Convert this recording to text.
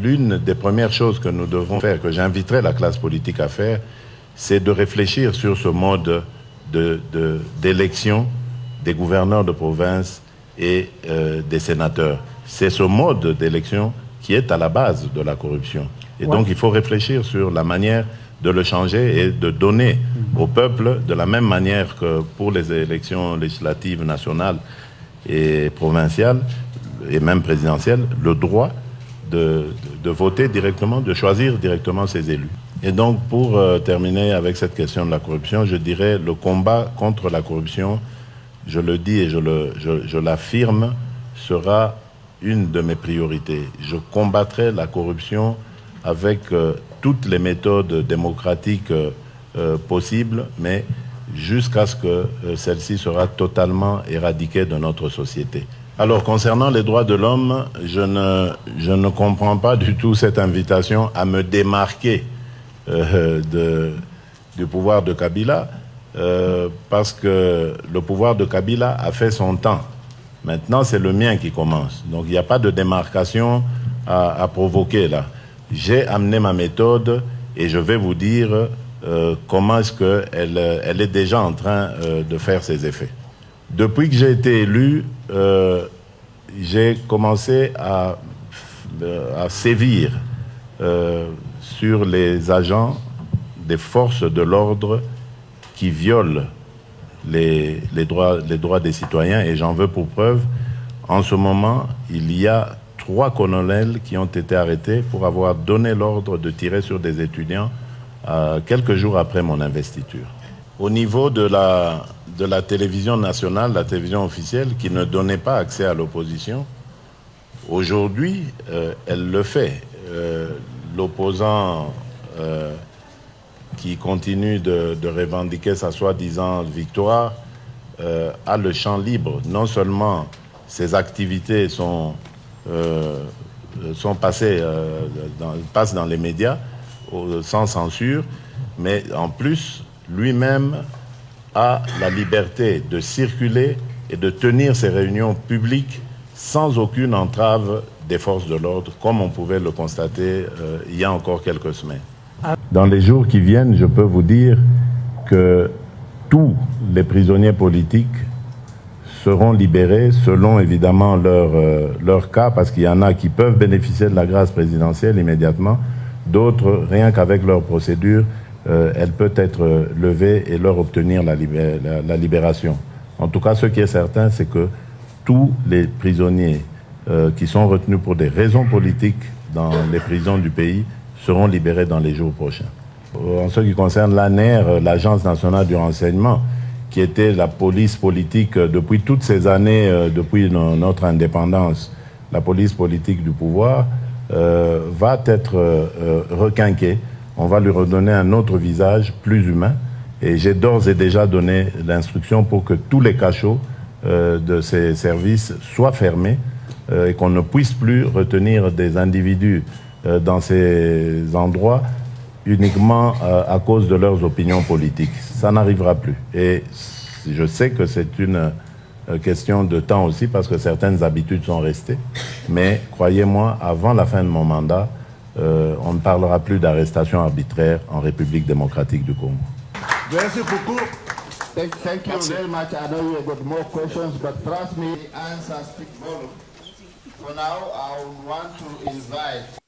l'une des premières choses que nous devons faire, que j'inviterai la classe politique à faire, c'est de réfléchir sur ce mode d'élection des gouverneurs de province et des sénateurs. C'est ce mode d'élection qui est à la base de la corruption. Et donc il faut réfléchir sur la manière de le changer et de donner au peuple, de la même manière que pour les élections législatives nationales et provinciales, et même présidentielles, le droit de voter directement, de choisir directement ses élus. Et donc, pour terminer avec cette question de la corruption, je dirais le combat contre la corruption, je le dis et je l'affirme, sera une de mes priorités. Je combattrai la corruption avec toutes les méthodes démocratiques possibles, mais jusqu'à ce que celle-ci sera totalement éradiquée de notre société. Alors, concernant les droits de l'homme, je ne comprends pas du tout cette invitation à me démarquer du pouvoir de Kabila, parce que le pouvoir de Kabila a fait son temps. Maintenant, c'est le mien qui commence. Donc, il n'y a pas de démarcation à provoquer là. J'ai amené ma méthode et je vais vous dire comment est-ce qu'elle est déjà en train de faire ses effets. Depuis que j'ai été élu, j'ai commencé à sévir sur les agents des forces de l'ordre qui violent les droits des citoyens, et j'en veux pour preuve, en ce moment, il y a 3 colonels qui ont été arrêtés pour avoir donné l'ordre de tirer sur des étudiants quelques jours après mon investiture. Au niveau de la télévision nationale, la télévision officielle, qui ne donnait pas accès à l'opposition, aujourd'hui, elle le fait. L'opposant qui continue de revendiquer sa soi-disant victoire a le champ libre. Non seulement ses activités passent dans les médias sans censure, mais en plus, lui-même a la liberté de circuler et de tenir ses réunions publiques sans aucune entrave des forces de l'ordre, comme on pouvait le constater il y a encore quelques semaines. Dans les jours qui viennent, je peux vous dire que tous les prisonniers politiques seront libérés selon évidemment leur cas, parce qu'il y en a qui peuvent bénéficier de la grâce présidentielle immédiatement, d'autres, rien qu'avec leur procédure, elle peut être levée et leur obtenir la libération. En tout cas, ce qui est certain, c'est que tous les prisonniers qui sont retenus pour des raisons politiques dans les prisons du pays seront libérés dans les jours prochains. En ce qui concerne l'ANR, l'Agence nationale du renseignement, qui était la police politique depuis toutes ces années, depuis notre indépendance, la police politique du pouvoir, va être requinquée. On va lui redonner un autre visage plus humain. Et j'ai d'ores et déjà donné l'instruction pour que tous les cachots de ces services soient fermés et qu'on ne puisse plus retenir des individus dans ces endroits uniquement à cause de leurs opinions politiques. Ça n'arrivera plus. Et je sais que c'est une question de temps aussi, parce que certaines habitudes sont restées. Mais croyez-moi, avant la fin de mon mandat, on ne parlera plus d'arrestation arbitraire en République démocratique du Congo. Merci beaucoup. Thank you very much. I know you got more questions, but trust me, the answers speak volume. For now, I want to invite